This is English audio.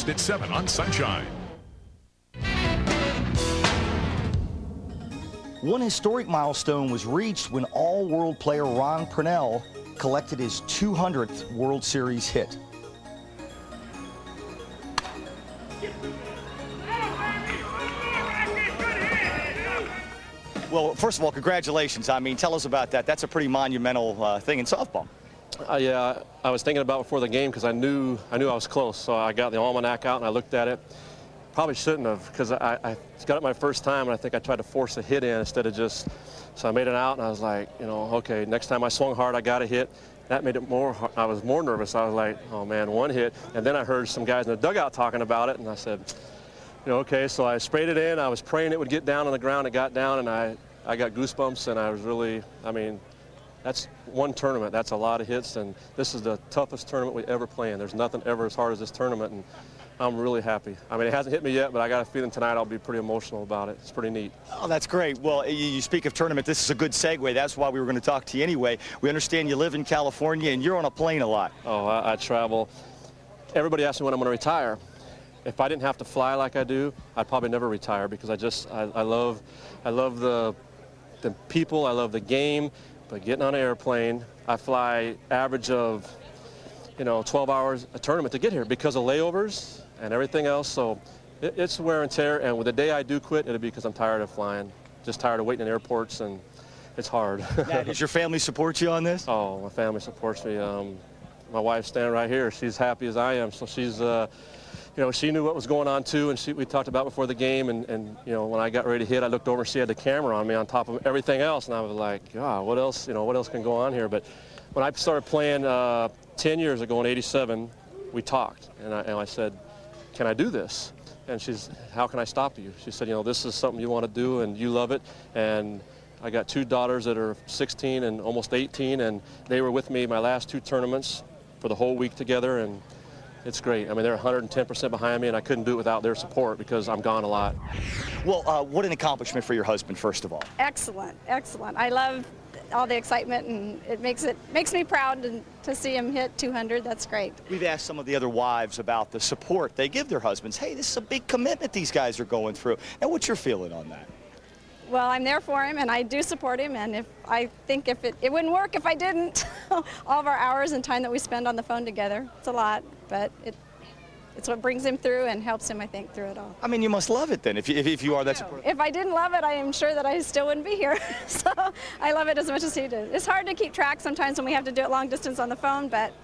next at 7 on Sunshine. One historic milestone was reached when all-world player Ron Parnell collected his 200th World Series hit. Well, first of all, congratulations. I mean, tell us about that. That's a pretty monumental thing in softball. Yeah, I was thinking about it before the game because I knew I was close. So I got the almanac out and I looked at it. Probably shouldn't have, because I got it my first time and I think I tried to force a hit in instead of just. So I made it out and I was like, you know, okay, next time I swung hard, I got a hit. That made it more. I was more nervous. I was like, oh man, one hit. And then I heard some guys in the dugout talking about it, and I said, you know, okay. So I sprayed it in. I was praying it would get down on the ground. It got down, and I got goosebumps, and I was really. I mean, that's one tournament. That's a lot of hits, and this is the toughest tournament we ever play in. There's nothing ever as hard as this tournament, and I'm really happy. I mean, it hasn't hit me yet, but I got a feeling tonight I'll be pretty emotional about it. It's pretty neat. Oh, that's great. Well, you speak of tournament. This is a good segue. That's why we were going to talk to you anyway. We understand you live in California, and you're on a plane a lot. Oh, I travel. Everybody asks me when I'm going to retire. If I didn't have to fly like I do, I'd probably never retire because I love the people. I love the game. But getting on an airplane, I fly average of, 12 hours a tournament to get here because of layovers and everything else. So it's wear and tear. And with the day I do quit, it'll be because I'm tired of flying, just tired of waiting in airports, and it's hard. Now, does your family support you on this? Oh, my family supports me. My wife's standing right here. She's happy as I am. So she's, she knew what was going on too, and we talked about before the game. And when I got ready to hit, I looked over and she had the camera on me on top of everything else, and I was like, God, what else? What else can go on here? But when I started playing 10 years ago in '87, we talked, and I said, can I do this? And she's, how can I stop you? She said, this is something you want to do, and you love it. And I got two daughters that are 16 and almost 18, and they were with me my last two tournaments for the whole week together, and it's great. I mean, they're 110% behind me, and I couldn't do it without their support because I'm gone a lot. Well, what an accomplishment for your husband, first of all. Excellent, excellent. I love all the excitement, and it makes me proud to see him hit 200. That's great. We've asked some of the other wives about the support they give their husbands. Hey, this is a big commitment these guys are going through. Now, what's your feeling on that? Well, I'm there for him, and I do support him, and I think it wouldn't work if I didn't. All of our hours and time that we spend on the phone together, it's a lot, but it's what brings him through and helps him, I think, through it all. I mean, you must love it then, if you are that supportive. If I didn't love it, I am sure that I still wouldn't be here. So I love it as much as he does. It's hard to keep track sometimes when we have to do it long distance on the phone, but